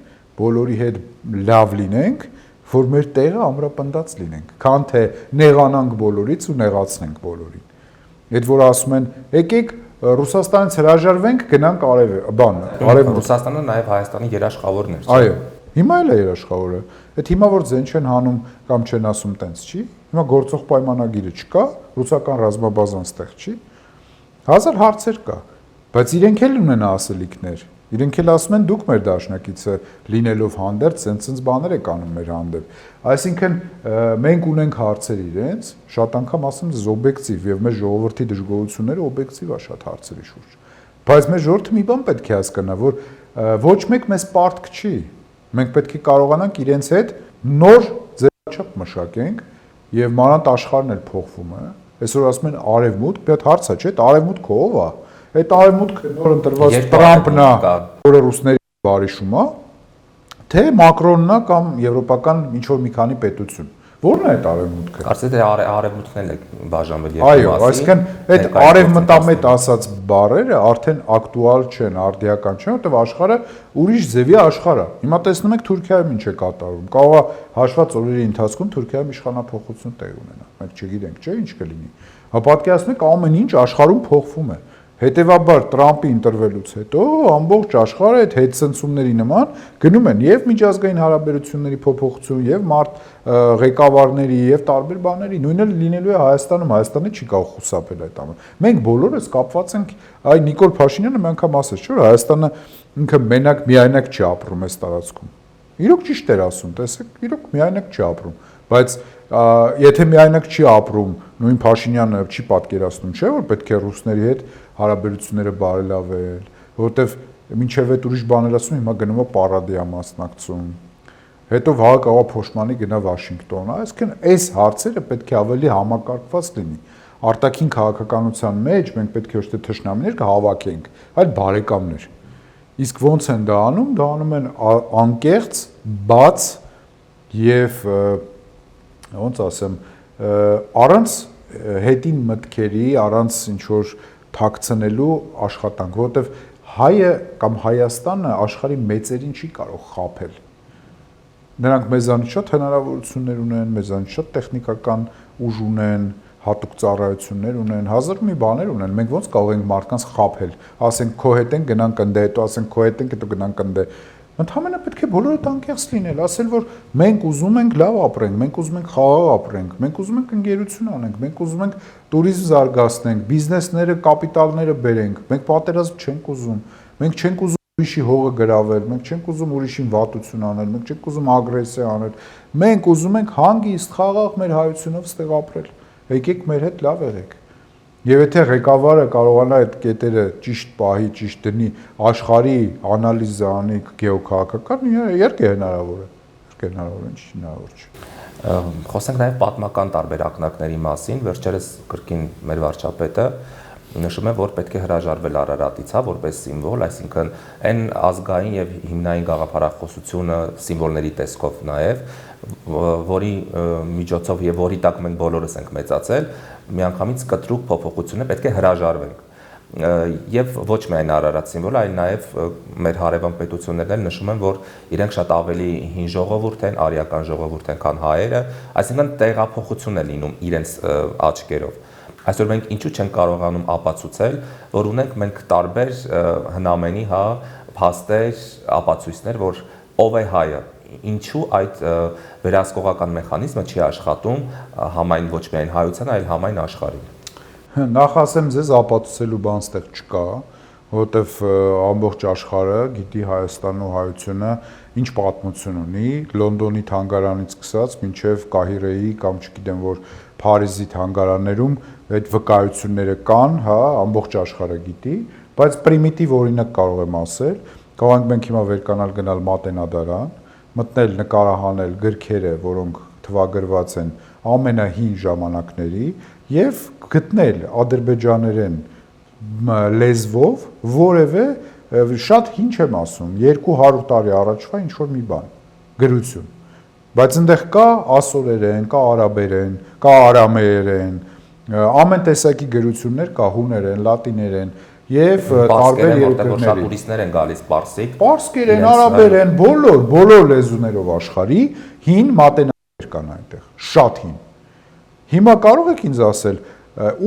բոլորի հետ լավ լինենք, որ մեր տեղը ամրապնդած լինենք, քան թե նեղանանք բոլորից ու նեղացնենք բոլորին։ Այդ որ ասում են, եկեք Ռուսաստանից հրաժարվենք, գնանք արև Ռուսաստանը նաև Հայաստանի երաշխավորն էր։ Այո, հիմա էլ է երաշխավորը։ Այդ հիմա որ ձեն չեն հանում կամ չեն ասում տենց չի, հիմա գործող պայմանագիրը չկա, ռուսական ռազմաբազան ստեղ չի։ Հազար հարցեր կա, բայց իրենք էլ ունեն ասելիքներ։ Իրենք էլ ասում են դուք մեր դաշնակիցը լինելով հանդերձ, սենց բաներ եք անում մեր հանդեպ։ Այսինքն մենք ունենք հարցեր իրենց, շատ անգամ ասում ես օբյեկտիվ եւ մեր ժողովրդի դժգոհությունները օբյեկտիվ է շատ հարցերի շուրջ։ Բայց մեր ժողովուրդը մի բան պետք է հասկանա, որ ոչ մեկ մեզ պարտք չի։ Մենք պետք է կարողանանք իրենց հետ նոր ձևաչափ մշակենք եւ մանավանդ աշխարհն էլ փոխվում է։ Այսօր ասում են արևմուտք, դա հարց է, չէ՞, արևմուտքը ով է։ Այդ արևմուտքը նոր ընտրված Տրամփն է, որը ռուսների բարիշում է, թե Մակրոնն է կամ եվրոպական ինչ-որ մի քանի պետություն։ Ո՞րն է այդ արևմուտքը։ Կարծես թե արևմուտքն էլ է բաժանվել երկու մասի։ Այո, այսինքն այդ արևմտամետ ասած բառերը արդեն ակտուալ չեն, արդիական չեն, որտեղ աշխարհը ուրիշ ձևի աշխարհ է։ Հիմա տեսնում եք Թուրքիայում ինչ է կատարվում։ Կարող է հաշված օրերի ընթացքում Թուրքիայում իշխանափոխություն տեղի ունենա։ Մենք չգիտենք, չէ՞, ինչ կլինի։ Հա պատկերացնեք ամեն ինչ աշխարհում փոխվում է։ Հետևաբար Տրամփի ընտրվելուց հետո ամբողջ աշխարհը այդ հետցնցումների նման գնում են եւ միջազգային հարաբերությունների փոփոխություն եւ մարդ ղեկավարների եւ տարբեր բաների նույնը լինելու է Հայաստանում, Հայաստանը չի կարող խուսափել այդ ամենը։ Մենք բոլորս կապված ենք, այ Նիկոլ Փաշինյանը մի անգամ ասաց, չէ՞ որ Հայաստանը ինքը մենակ միայնակ չի ապրում այս տարածքում։ Իրոք ճիշտ էր ասում, տեսեք, իրոք միայնակ չի ապրում, բայց եթե միայնակ չի ապրում, նույն Փաշինյանը չի պատկերացնում, չէ՞ որ պետք է ռուսների հետ հարաբերությունները բարելավել, որովհետև մինչև այդ ուրիշ բաներ ասում, հիմա գնում է պարադիա մասնակցում։ Հետո Վահագն Փոշմանի գնա Վաշինգտոն, այսինքն այս հարցերը պետք է ավելի համակարգված լինի։ Արտաքին քաղաքականության մեջ մենք պետք է ոչ թե թշնամիներ կհավաքենք, այլ բարեկամներ։ Իսկ ո՞նց են դա անում։ Դա անում են անկեղծ, բաց եւ ոնց ասեմ, առանց հետին մտքերի, առանց ինչ որ թաքցնելու աշխատանք, որովհետև հայը կամ Հայաստանը աշխարհի մեծերին չի կարող խաբել։ Նրանք մեզանից շատ հնարավորություններ ունեն, մեզանից շատ տեխնիկական ուժ ունեն, հատուկ ծառայություններ ունեն, հազար մի բաներ ունեն։ Մենք ոնց կարող ենք մարդկանց խաբել, ասենք քո հետ են գնանք ընդ, հետո ասենք քո հետ ենք, հետո գնանք ընդ։ Ընդհանրապես պետք է բոլորը անկեղծ լինել, ասել որ մենք ուզում ենք լավ ապրենք, մենք ուզում ենք խաղաղ ապրենք, մենք ուզում ենք ընկերություն անենք, մենք ուզում ենք տուրիզմ զարգացնենք, բիզնեսները, կապիտալները բերենք, մենք պատերազմ չենք ուզում, մենք չենք ուզում ուրիշի հողը գրավել, մենք չենք ուզում ուրիշին վատություն անել, մենք չենք ուզում ագրեսիա անել, մենք ուզում ենք հանգիստ, խաղաղ մեր հայությունով ստեղ ապրել։ Եկեք մեր հետ լավ եղեք։ Եվ եթե ղեկավարը կարողանա այդ կետերը ճիշտ պահի, ճիշտ դնի, աշխարհի անալիզը անի գեոքաղաքական, իհարկե հնարավոր է։ Իհարկե հնարավոր է, ինչ հնարավոր չէ։ Խոսենք նաև պատմական տարբեր ակնարկների մասին, վերջերս կրկին մեր վարչապետը նշում է, որ պետք է հրաժարվել Արարատից, հա, որպես սիմվոլ, այսինքն այն ազգային եւ հիմնային գաղափարախոսությունը սիմվոլների տեսքով նաև, որի միջոցով եւ որի տակ մենք բոլորս ենք մեծացել, միանգամից կտրուկ փոփոխությունը պետք է հրաժարվենք։ Եվ ոչ միայն Արարատ սիմվոլ, այլ նաև մեր հարևան պետություններն էլ նշում են, որ իրենք շատ ավելի հին ժողովուրդ են, արիական ժողովուրդ են, քան հայերը, այսինքն տեղափոխություն է լինում իրենց աչքերով։ Այսօր մենք ինչու չենք կարողանում ապացուցել, որ ունենք մենք տարբեր հնամենի, հա, փաստեր, ապացույցներ, որ ով է հայը, ինչու այդ վերահսկողական մեխանիզմը չի աշխատում համայն ոչ միայն հայության, այլ համայն աշխարհին։ Նախ ասեմ ձեզ ապացուցելու բան ստեղ չկա, որովհետև ամբողջ աշխարհը գիտի Հայաստանն ու հայությունը ինչ պատմություն ունի, Լոնդոնի թանգարանից սկսած մինչև Կահիրեի կամ չգիտեմ որ Փարիզի թանգարաններում այդ վկայությունները կան, հա, ամբողջ աշխարհը գիտի, բայց պրիմիտիվ օրինակ կարող եմ ասել, կարող ենք մենք հիմա վերկանալ գնալ Մատենադարան, մտնել նկարահանել գրքերը, որոնք թվագրված են ամենահին ժամանակների եւ գտնել ադրբեջաներեն լեզվով որևէ շատ հին չեմ ասում 200 տարի առաջվա ինչ որ մի բան գրություն բայց այնտեղ կա ասորերեն, կա արաբերեն, կա արամեերեն, ամեն տեսակի գրություններ կա հուներեն, լատիներեն եւ տարբեր երկրների շատ տուրիստներ են գալիս պարսիկ, պարսկերեն, արաբերեն, բոլոր լեզուներով աշխարհի հին մատենաներ կան այնտեղ, շատ հին։ Հիմա կարող եք ինձ ասել,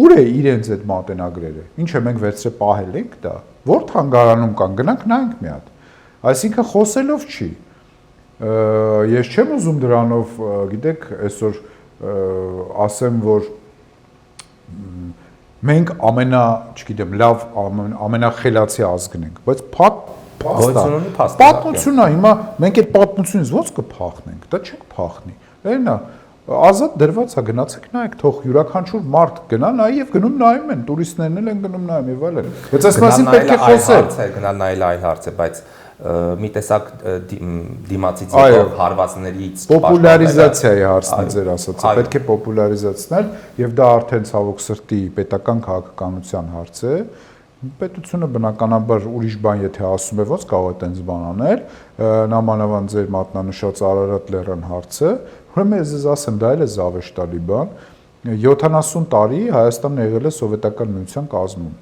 ուր է իրենց այդ մատենագրերը։ Ինչ է մենք վերցրել պահել ենք դա, որ թանգարանում կան, գնանք նայենք մի հատ։ Այսինքն խոսելով չի։ Ես չեմ ուզում դրանով, գիտեք, այսօր ասեմ, որ մենք չգիտեմ, լավ ամենախելացի ազգն ենք, բայց պատմությունն է, հիմա մենք այդ պատմությունից ո՞նց կփախնենք, դա չենք փախնի։ Վերնա ազատ դրված է, գնացեք նայեք, թող յուրաքանչյուր մարդ գնա նայի եւ գնում նայում են, տուրիստներն էլ են գնում նայում եւ այլն։ Բայց այս մասին պետք է խոսել։ Գնալ նայել այլ հարց է, բայց մի տեսակ դիմացից եկող հարվածներից պոպուլարիզացիայի հարցն է ձեր ասածը, պետք է պոպուլարիզացնել եւ դա արդեն ցավոք սրտի պետական քաղաքականության հարց է։ Պետությունը բնականաբար ուրիշ բան եթե ասում է, ոնց կարող է տենց բան անել, նամանավանդ ձեր մատնանշած Արարատ լեռան հարցը, ուրեմն ես ասեմ, դա էլ է զավեշտալի բան, 70 տարի Հայաստանն եղել է սովետական միության կազմում։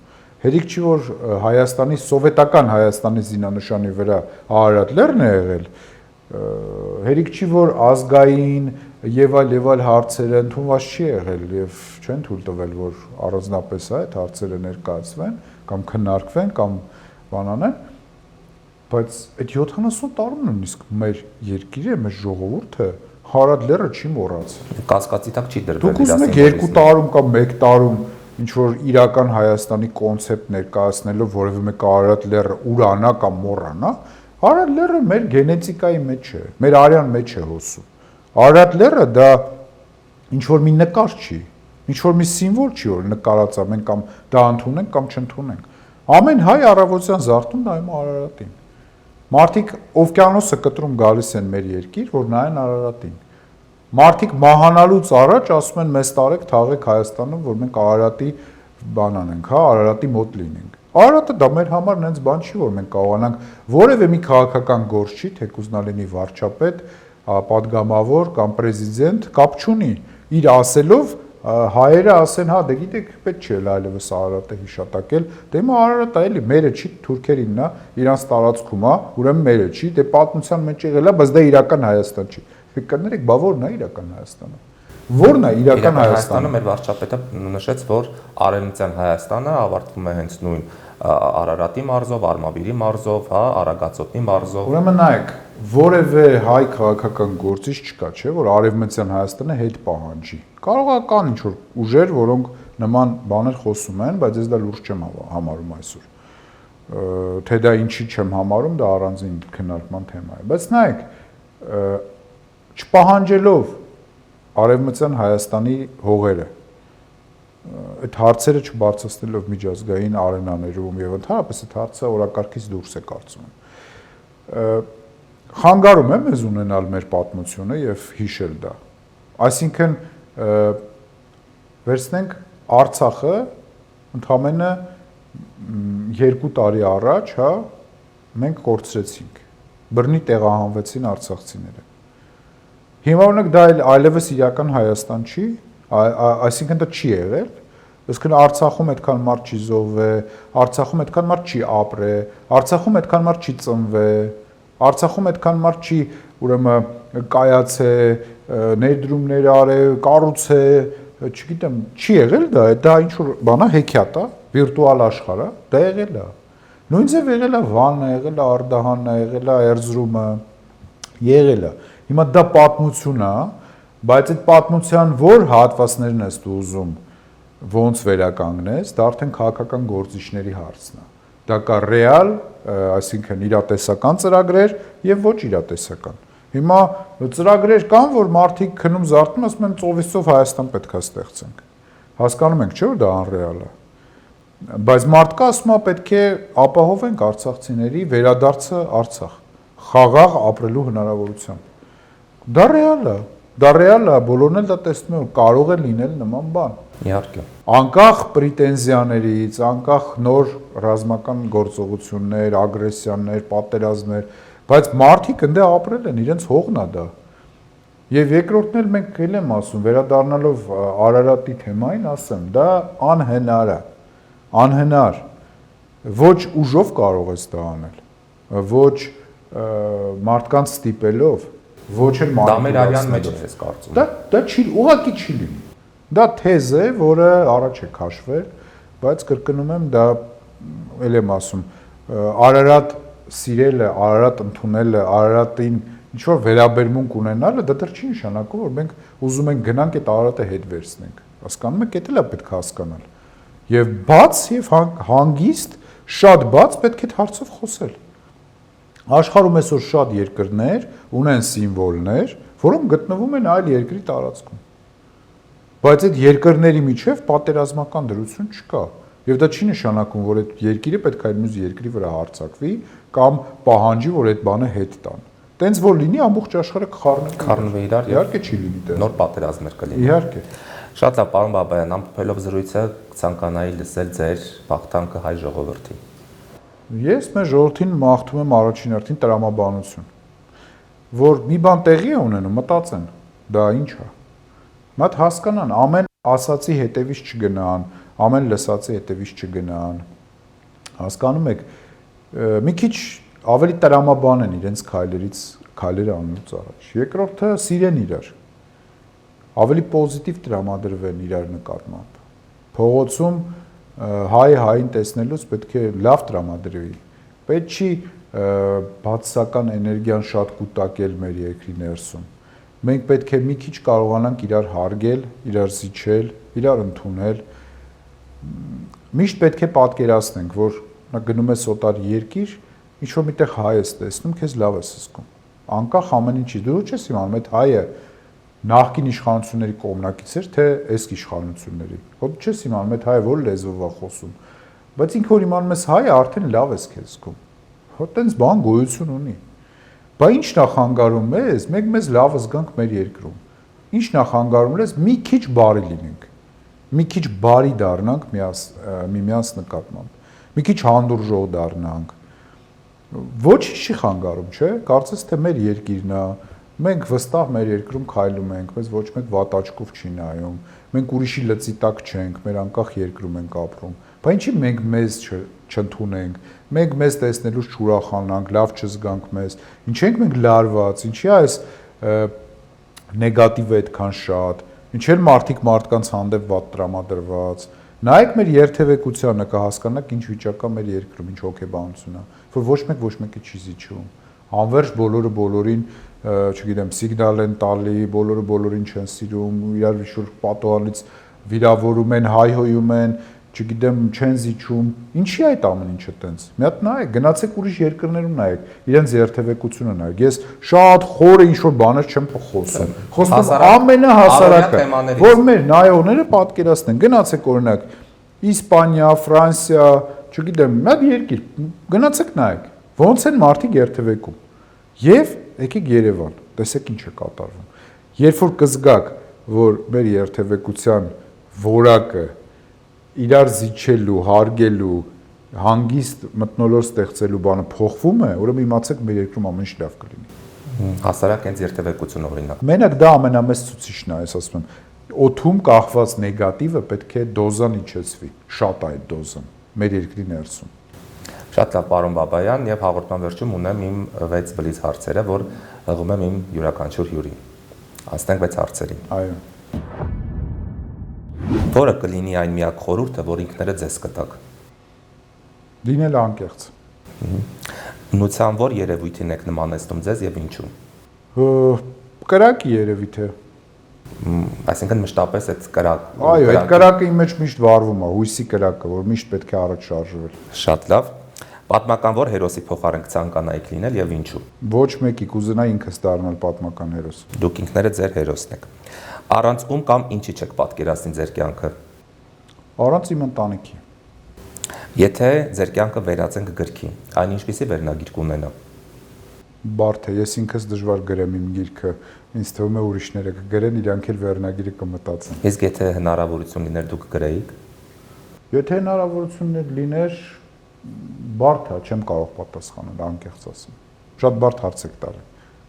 Հերիք չի որ Հայաստանի սովետական Հայաստանի զինանշանի վրա Արարատ լեռն է եղել, հերիք չի որ ազգային եւ այլ հարցերը ընդունված չի եղել եւ չեն թույլ տվել որ առանձնապես այդ հարցերը ներկայացվեն կամ քննարկվեն կամ բանանեն, բայց այդ 70 տարում նույնիսկ մեր երկիրը, մեր ժողովուրդը Արարատ լեռը չի մոռացել։ Կասկածի տակ չի դրվել։ Դուք ուզում եք 2 տարում կամ 1 տարում ինչ որ իրական Հայաստանի կոնցեպտ ներկայացնելով որևէ մեկ Արարատ լեռը ուրանա կամ մոռանա, Արարատ լեռը մեր գենետիկայի մեջ է, մեր արյան մեջ է հոսում։ Արարատ լեռը դա ինչ որ մի նկար չի, ինչ որ մի սիմվոլ չի, որ նկարած է, մենք կամ դա ընդունենք կամ չընդունենք։ Ամեն հայ առավոտյան զարթում նայում Արարատին։ Մարդիկ օվկիանոսը կտրում գալիս են մեր երկիր, որ նայեն Արարատին։ Մարդիկ մահանալուց առաջ ասում են մեզ տարեք թաղեք Հայաստանում, որ մենք Արարատի բան անենք, հա, Արարատի մոտ լինենք։ Արարատը դա մեր համար նենց բան չի, որ մենք կարողանանք որևէ մի քաղաքական գործ չի, թեկուզ նա լինի վարչապետ, պատգամավոր կամ պրեզիդենտ, կապ չունի։ Իր ասելով հայերը ասեն, հա, դե գիտեք, պետք չէ այլևս Արարատը հիշատակել, դե հիմա Արարատը էլի մերը չի, թուրքերինն է, իրանց տարածքում է, ուրեմն մերը չի, դե պատմության մեջ եղել է, բայց դա իրական Հայաստան չի։ Կներեք, բա որն է իրական Հայաստանը։ Որն է իրական Հայաստանը։ Մեր վարչապետը նշեց, որ Արևմտյան Հայաստանը ավարտվում է հենց նույն Արարատի մարզով, Արմավիրի մարզով, հա, Արագածոտնի մարզով։ Ուրեմն նայեք, որևէ հայ քաղաքական գործիչ չկա, չէ, որ Արևմտյան Հայաստանը հետ պահանջի։ Կարող է կան ինչ-որ ուժեր, որոնք նման բաներ խոսում են, բայց ես դա լուրջ չեմ համարում այսօր։ Թե դա ինչի չեմ համարում, դա առանձին քննարկման թեմա է։ Բայց նայեք, չպահանջելով Արևմտյան Հայաստանի հողերը, այդ հարցերը չբարձրացնելով միջազգային արենաներում եւ ընդհանրապես այդ հարցը օրակարգից դուրս է կարծում եմ։ Խանգարում է մեզ ունենալ մեր պատմությունը եւ հիշել դա։ Այսինքն վերցնենք Արցախը ընդամենը 2 տարի առաջ, հա, մենք կորցրեցինք։ Բռնի տեղահանվեցին արցախցիները։ Հիմա օրինակ դա այլևս իրական Հայաստան չի, այսինքն դա չի եղել, այսինքն Արցախում այդքան մարդ չի զոհվել, Արցախում այդքան մարդ չի ապրել, Արցախում այդքան մարդ չի ծնվել, Արցախում այդքան մարդ չի, ուրեմն կայացել, ներդրումներ արել, կառուցել, չգիտեմ, չի եղել դա ինչ որ բան է, հեքիաթ է, վիրտուալ աշխարհ է, դա եղել է։ Նույն ձև եղել է Վաննը, եղել է Արդահաննը, եղել է Էրզրումը, եղել է։ Հիմա դա պատմություն է, բայց այդ պատմության որ հատվածներն ես դու ուզում ոնց վերականգնես, դա արդեն քաղաքական գործիչների հարցն է։ Դա կա ռեալ, այսինքն իրատեսական ծրագրեր եւ ոչ իրատեսական։ Հիմա ծրագրեր կան, որ մարդիկ քնում զարթնում, ասում են ծովիստով Հայաստան պետք է ստեղծենք։ Հասկանում ենք, չէ՞ որ դա անռեալ է։ Բայց մարդկա ասում է պետք է ապահովենք արցախցիների վերադարձը Արցախ, խաղաղ ապրելու հնարավորությամբ։ Դա ռեալ է, բոլորն էլ դա տեսնում են, որ կարող է լինել նման բան։ Իհարկե։ Անկախ պրետենզիաներից, անկախ նոր ռազմական գործողություններ, ագրեսիաներ, պատերազմներ, բայց մարդիկ ընդ ապրել են, իրենց հողն է դա։ Եվ երկրորդն էլ մենք ել եմ ասում, վերադառնալով Արարատի թեմային, ասեմ, դա անհնար է։ Անհնար, ոչ ուժով կարող ես դա անել, ոչ մարդկանց ստիպելով, ոչ էլ Դա մեր արյան մեջ է, ես կարծում եմ։ Դա չի, ուղղակի չի լինի։ Դա թեզ է, որը առաջ է քաշվել, բայց կրկնում եմ, դա ել եմ ասում, Արարատ սիրելը, Արարատ ընդունելը, Արարատին ինչ որ վերաբերմունք ունենալը, դա դեռ չի նշանակում, որ մենք ուզում ենք գնանք այդ Արարատը հետ վերցնենք։ Հասկանում եք, դա էլ է պետք է հասկանալ։ Եվ բաց եւ հանգիստ, շատ բաց պետք է այդ հարցով խոսել։ Աշխարհում այսօր շատ երկրներ ունեն սիմվոլներ, որոնք գտնվում են այլ երկրի տարածքում։ Բայց այդ երկրների միջև պատերազմական դրություն չկա։ Եվ դա չի նշանակում, որ այդ երկիրը պետք է մյուս երկրի վրա հարձակվի կամ պահանջի, որ այդ բանը հետ տան։ Տենց որ լինի, ամբողջ աշխարհը խառնվի իրար, իհարկե չի լինի դա։ Նոր պատերազմներ կլինի։ Իհարկե։ Շատ լավ, պարոն Բաբայան, ամփոփելով զրույցը ցանկանայի լսել ձեր բախտանքը հայ ժողովրդի։ Ես մեր ժողովրդին մաղթում եմ առաջին հերթին տրամաբանություն, որ մի բան տեղի է ունենում, մտածեն, դա ինչ է։ Մատ հասկանան, ամեն ասացի հետևից չգնան, ամեն լսածի հետևից չգնան։ Հասկանում եք, մի քիչ ավելի տրամաբան են իրենց քայլերը անելուց առաջ։ Երկրորդը սիրեն իրար։ Ավելի պոզիտիվ տրամադրվեն իրար նկատմամբ։ Փողոցում հային տեսնելուց պետք է լավ տրամադրվի։ Պետք չի բացասական էներգիան շատ կուտակել մեր երկրի ներսում։ Մենք պետք է մի քիչ կարողանանք իրար հարգել, իրար զիջել, իրար ընդունել։ Միշտ պետք է պատկերացնենք, որ գնում ես օտար երկիր, ինչ որ միտեղ հայ ես տեսնում, քեզ լավ ես զգում։ Անկախ ամեն ինչից դու չես իմանում, այդ հայը նախկին իշխանությունների կողմնակից էր, թե այս իշխանությունների։ Որ չես իմանում, այդ հայը որ լեզվով է խոսում։ Բայց ինքը որ իմանում ես հայը, արդեն լավ ես քեզ զգում։ Հո տենց բան գոյություն ունի։ Բա ինչ նախանգարում ես, մենք մեզ լավ զգանք մեր երկրում։ Ինչ նախանգարում ես, մի քիչ բարի լինենք։ Մի քիչ բարի դառնանք միմյանց նկատմամբ։ Մի քիչ հանդուրժող դառնանք։ Ոչինչ չի խանգարում, չէ՞։ Կարծես թե մեր երկիրն է, մենք վստահ մեր երկրում քայլում ենք, մեզ ոչ մեկ վատաճկով չի նայում, մենք ուրիշի լծի տակ չենք, մեր անկախ երկրում ենք ապրում։ Բա ինչի մենք մեզ չընդունենք, մենք մեզ տեսնելուց չուրախանանք, լավ չզգանք մեզ, ինչ ենք մենք լարված, ինչի այս նեգատիվը այդքան շատ, Ինչ էլ մարդիկ մարդկանց հանդեպ վատ տրամադրված։ Նայեք մեր երթևեկությանը կհասկանաք ինչ վիճակա մեր երկրում, ինչ հոգեբանություն է, որ ոչ մեկի չի զիջում։ Անverջ բոլորը բոլորին, չգիտեմ, սիգնալ են տալի, բոլորը բոլորին չեն սիրում, իրար շուտ պատոհանից վիրավորում են, հայհոյում են, չգիտեմ, չեն զիջում։ Ինչի այդ ամեն ինչը տենց։ Մի հատ նայեք, գնացեք ուրիշ երկրներում նայեք, իրենց երթևեկությունը նայեք։ Ես շատ խորը ինչ-որ բաներ չեմ խոսում։ Խոսում ամենահասարակը, որ մեր նայողները պատկերացնեն։ Գնացեք օրինակ Իսպանիա, Ֆրանսիա, չգիտեմ, մի հատ երկիր, գնացեք նայեք, ոնց են մարդիկ երթևեկում։ Եվ եկեք Երևան, տեսեք ինչ է կատարվում։ Երբ որ կզգաք, որ մեր երթևեկության որակը իրար զիջելու, հարգելու, հանգիստ մթնոլորտ ստեղծելու բանը փոխվում է, ուրեմն իմացեք մեր երկրում ամեն ինչ լավ կլինի։ Հասարակ հենց երթևեկություն օրինակ։ Մենակ դա ամենամեծ ցուցիչն է, ես ասում եմ։ Օդում կախված նեգատիվը պետք է դոզան իջեցվի, շատ այդ դոզան մեր երկրի ներսում։ Շատ լավ, պարոն Բաբայան, եւ հաղորդման վերջում ունեմ իմ 6 բլից հարցերը, որ հղում եմ իմ յուրաքանչյուր հյուրին։ Անցնենք 6 հարցերին։ Այո։ Որը կլինի այն միակ խորհուրդը, որ ինքներդ ձեզ կտաք։ Լինել անկեղծ։ Բնության որ երևույթին եք նմանեցնում ձեզ եւ ինչու։ Կրակի երևի թե։ Այսինքն մշտապես այդ կրակ։ Այո, այդ կրակը իմ մեջ միշտ վառվում է, հույսի կրակը, որ միշտ պետք է առաջ շարժվել։ Շատ լավ։ Պատմական որ հերոսի փոխարեն կցանկանայիք լինել եւ ինչու։ Ոչ մեկի կուզենա ինքս դառնալ պատմական հերոս։ Դուք ինքներդ ձեր հերոսն եք։ Առանց ում կամ ինչի չեք պատկերացնի ձեր կյանքը։ Առանց իմ ընտանիքի։ Եթե ձեր կյանքը վերածենք գրքի, այն ինչպիսի վերնագիր կունենա։ Բարդ է, ես ինքս դժվար գրեմ իմ գիրքը, ինձ թվում է ուրիշները կգրեն, իրանք էլ վերնագիրը կմտածեն։ Իսկ եթե հնարավորություն լիներ դուք գրեիք։ Եթե հնարավորություն լիներ, բարդ է, չեմ կարող պատասխանել, անկեղծ ասեմ։ Շատ բարդ հարց եք տալի։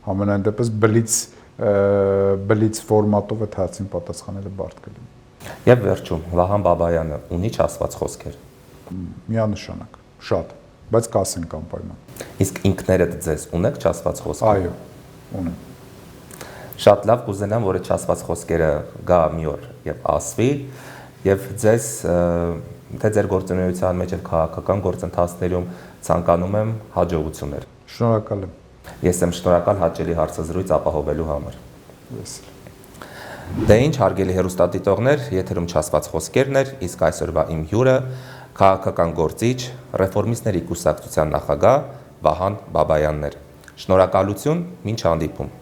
Համենայն դեպս բլից ֆորմատով այդ հարցին պատասխանելը բարդ կլինի։ Եվ վերջում Վահան Բաբայանը ունի չասված խոսքեր։ Միանշանակ, շատ, բայց կասենք անպայման։ Իսկ ինքներդ ձեզ ունեք չասված խոսքեր։ Այո, ունեմ։ Շատ լավ, կուզենամ, որ այդ չասված խոսքերը գա մի օր եւ ասվի եւ ձեզ թե ձեր գործունեության մեջ եւ քաղաքական գործընթացներում ցանկանում եմ հաջողություններ։ Շնորհակալ եմ։ Ես եմ շնորհակալ հաճելի հարցազրույց ապահովելու համար։ Ես Դե ինչ հարգելի հեռուստադիտողներ, եթերում չասված խոսքերն էր, իսկ այսօրվա իմ հյուրը քաղաքական գործիչ, ռեֆորմիստների կուսակցության նախագահ Վահան Բաբայանն էր։ Շնորհակալություն, մինչ հանդիպում։